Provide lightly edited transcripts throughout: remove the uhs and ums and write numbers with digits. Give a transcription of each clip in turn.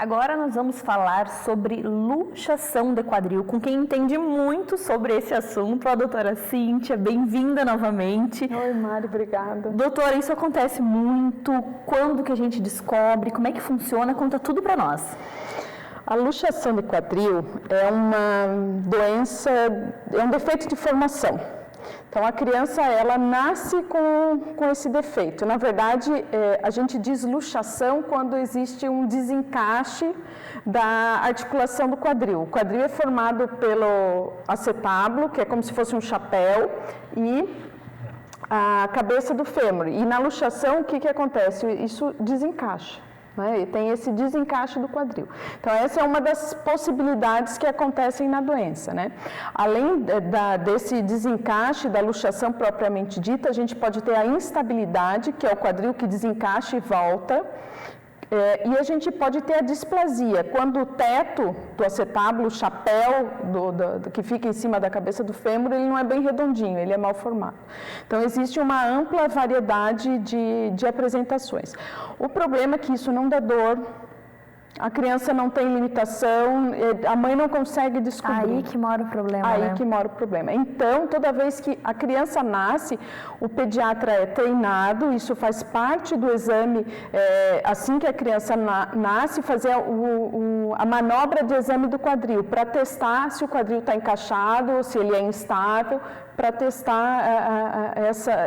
Agora nós vamos falar sobre luxação de quadril, com quem entende muito sobre esse assunto, a doutora Cíntia. Bem-vinda novamente. Oi, Mari, obrigada. Doutora, isso acontece muito? Quando que a gente descobre? Como é que funciona? Conta tudo para nós. A luxação de quadril é uma doença, é um defeito de formação. Então, a criança, ela nasce com esse defeito. Na verdade, a gente diz luxação quando existe um desencaixe da articulação do quadril. O quadril é formado pelo acetábulo, que é como se fosse um chapéu, e a cabeça do fêmur. E na luxação, o que acontece? Isso desencaixa. E tem esse desencaixe do quadril. Então, essa é uma das possibilidades que acontecem na doença, né? Além desse desencaixe da luxação propriamente dita, a gente pode ter a instabilidade, que é o quadril que desencaixa e volta. E a gente pode ter a displasia, quando o teto do acetábulo, o chapéu que fica em cima da cabeça do fêmur, ele não é bem redondinho, ele é mal formado. Então, existe uma ampla variedade de apresentações. O problema é que isso não dá dor, a criança não tem limitação, a mãe não consegue descobrir. Aí que mora o problema, Aí né? que mora o problema. Então, toda vez que a criança nasce, o pediatra é treinado, isso faz parte do exame, assim que a criança nasce, fazer a manobra de exame do quadril, para testar se o quadril está encaixado, se ele é instável, para testar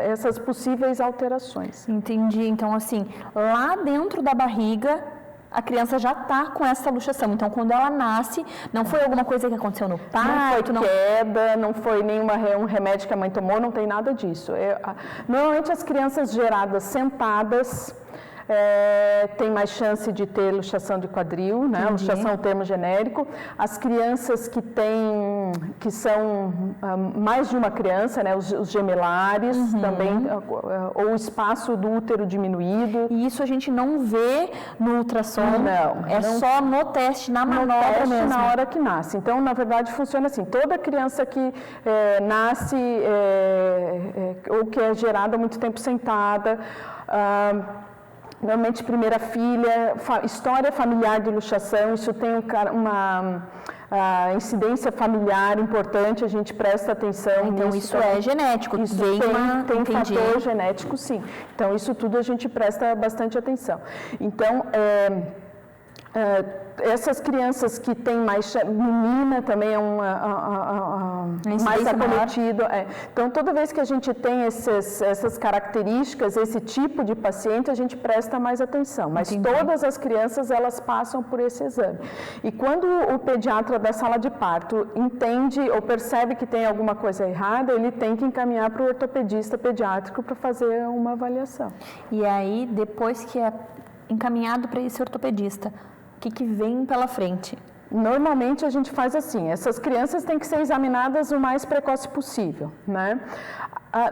essas possíveis alterações. Entendi. Então, assim, lá dentro da barriga, a criança já está com essa luxação. Então, quando ela nasce, não foi alguma coisa que aconteceu no parto? Não foi queda, não foi um remédio que a mãe tomou, não tem nada disso. Normalmente, as crianças geradas sentadas tem mais chance de ter luxação de quadril, né? Luxação é um termo genérico. As crianças que são mais de uma criança, né? Os gemelares também, ou o espaço do útero diminuído. E isso a gente não vê no ultrassom? Não. Só no teste, na manobra mesmo? Na hora que nasce. Então, na verdade, funciona assim. Toda criança que nasce ou que é gerada há muito tempo sentada, normalmente primeira filha, história familiar de luxação, isso tem uma incidência familiar importante, a gente presta atenção. Então isso é genético, isso tem fator genético, sim. Então isso tudo a gente presta bastante atenção. Então, essas crianças que têm mais... Menina também é mais acometido. Então, toda vez que a gente tem essas características, esse tipo de paciente, a gente presta mais atenção. Mas todas as crianças, elas passam por esse exame. E quando o pediatra da sala de parto entende ou percebe que tem alguma coisa errada, ele tem que encaminhar para o ortopedista pediátrico para fazer uma avaliação. E aí, depois que é encaminhado para esse ortopedista, o que vem pela frente? Normalmente a gente faz assim, essas crianças têm que ser examinadas o mais precoce possível, né?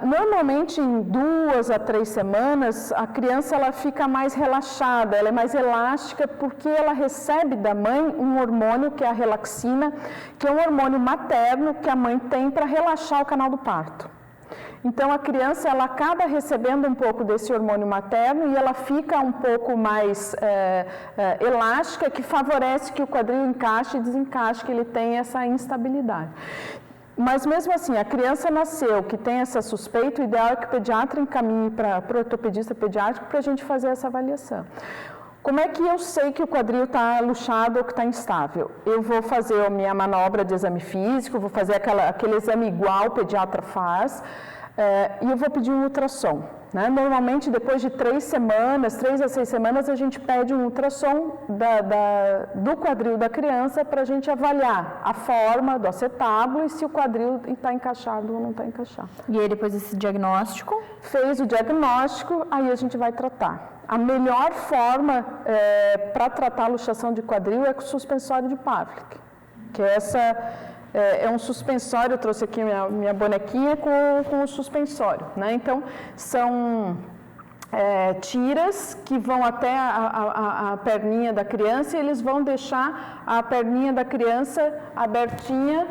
Normalmente em 2 a 3 semanas a criança ela fica mais relaxada, ela é mais elástica porque ela recebe da mãe um hormônio que é a relaxina, que é um hormônio materno que a mãe tem para relaxar o canal do parto. Então, a criança ela acaba recebendo um pouco desse hormônio materno e ela fica um pouco mais elástica, que favorece que o quadril encaixe e desencaixe, que ele tem essa instabilidade. Mas mesmo assim, a criança nasceu que tem essa suspeita, o ideal é que o pediatra encaminhe para o ortopedista pediátrico para a gente fazer essa avaliação. Como é que eu sei que o quadril está luxado ou que está instável? Eu vou fazer a minha manobra de exame físico, vou fazer aquele exame igual o pediatra faz, e eu vou pedir um ultrassom. Né? Normalmente, depois de 3 a 6 semanas, a gente pede um ultrassom do quadril da criança para a gente avaliar a forma do acetábulo e se o quadril está encaixado ou não está encaixado. E aí, depois desse diagnóstico? Fez o diagnóstico, aí a gente vai tratar. A melhor forma para tratar a luxação de quadril é com o suspensório de Pavlik, que é um suspensório, eu trouxe aqui minha bonequinha com o suspensório, né? Então, são tiras que vão até a perninha da criança e eles vão deixar a perninha da criança abertinha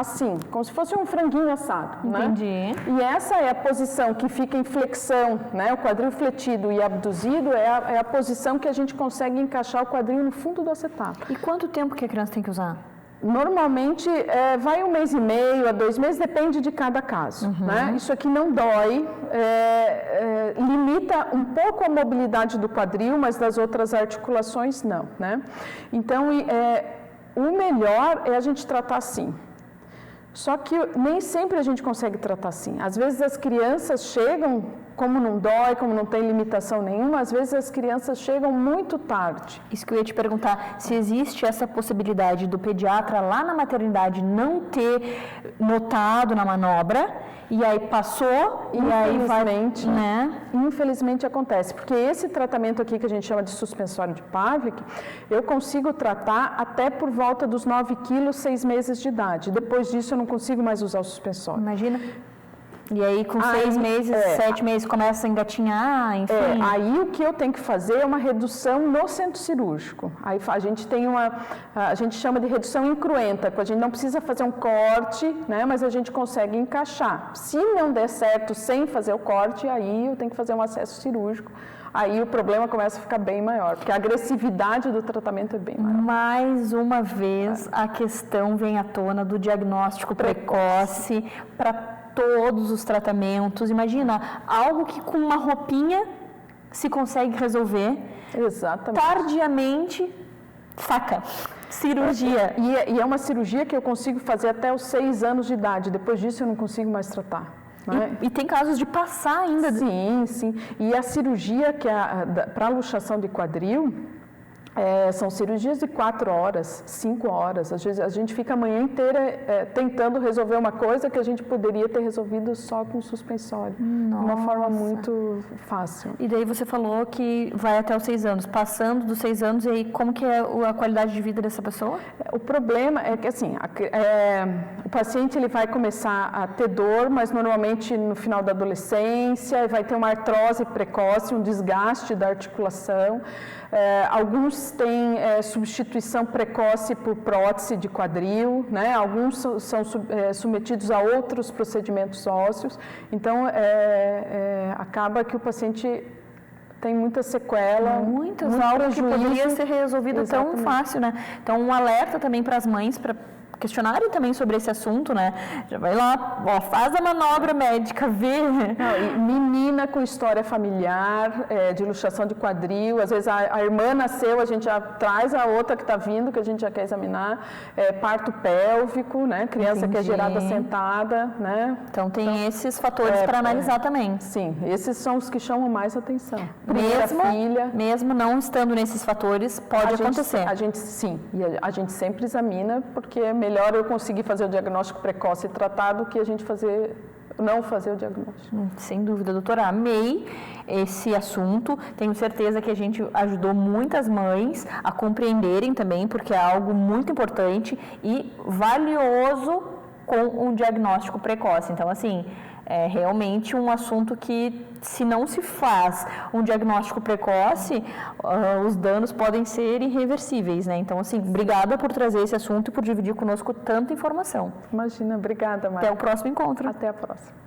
assim, como se fosse um franguinho assado. Entendi. Né? E essa é a posição que fica em flexão, né? O quadril fletido e abduzido é a posição que a gente consegue encaixar o quadril no fundo do acetato. E quanto tempo que a criança tem que usar? Normalmente vai 1 mês e meio a 2 meses, depende de cada caso. Né? Isso aqui não dói, limita um pouco a mobilidade do quadril, mas das outras articulações não. Né? Então, o melhor é a gente tratar assim. Só que nem sempre a gente consegue tratar assim. Às vezes as crianças chegam, como não dói, como não tem limitação nenhuma, às vezes as crianças chegam muito tarde. Isso que eu ia te perguntar, se existe essa possibilidade do pediatra lá na maternidade não ter notado na manobra, e aí passou, e aí vai, né? Infelizmente acontece, porque esse tratamento aqui que a gente chama de suspensório de Pavlik, eu consigo tratar até por volta dos 9 quilos, 6 meses de idade. Depois disso eu não consigo mais usar o suspensório. Imagina. E aí com 6 meses, 7 meses começa a engatinhar, enfim. Aí o que eu tenho que fazer é uma redução no centro cirúrgico. Aí a gente tem a gente chama de redução incruenta, que a gente não precisa fazer um corte, né, mas a gente consegue encaixar. Se não der certo sem fazer o corte, aí eu tenho que fazer um acesso cirúrgico. Aí o problema começa a ficar bem maior, porque a agressividade do tratamento é bem maior. Mais uma vez, a questão vem à tona do diagnóstico precoce para todos os tratamentos. Imagina, algo que com uma roupinha se consegue resolver. Exatamente. Tardiamente, faca, cirurgia. E é uma cirurgia que eu consigo fazer até os 6 anos de idade. Depois disso eu não consigo mais tratar. E tem casos de passar ainda. Sim, sim. E a cirurgia que para luxação de quadril, são cirurgias de 4 horas, 5 horas. Às vezes a gente fica a manhã inteira tentando resolver uma coisa que a gente poderia ter resolvido só com suspensório. Nossa. De uma forma muito fácil. E daí você falou que vai até os 6 anos. Passando dos 6 anos, e aí como que é a qualidade de vida dessa pessoa? O problema é que assim, o paciente ele vai começar a ter dor, mas normalmente no final da adolescência, vai ter uma artrose precoce, um desgaste da articulação. Alguns têm substituição precoce por prótese de quadril, né? Alguns são submetidos a outros procedimentos ósseos, então acaba que o paciente tem muita sequela, algo que poderia ser resolvido tão fácil, né? Então um alerta também para as mães, para questionarem também sobre esse assunto, né? Já vai lá, faz a manobra médica, vê. Menina com história familiar, de luxação de quadril, às vezes a irmã nasceu, a gente já traz a outra que está vindo, que a gente já quer examinar, parto pélvico, né? Criança que é gerada sentada, né? Então tem esses fatores para analisar também. Sim, esses são os que chamam mais atenção. Mesmo não estando nesses fatores, pode acontecer. E a gente sempre examina, porque é melhor eu conseguir fazer o diagnóstico precoce e tratar do que a gente não fazer o diagnóstico. Sem dúvida, doutora. Amei esse assunto. Tenho certeza que a gente ajudou muitas mães a compreenderem também, porque é algo muito importante e valioso com um diagnóstico precoce. Então, assim, é realmente um assunto que, se não se faz um diagnóstico precoce, os danos podem ser irreversíveis, né? Então, assim, obrigada por trazer esse assunto e por dividir conosco tanta informação. Imagina, obrigada, Maria. Até o próximo encontro. Até a próxima.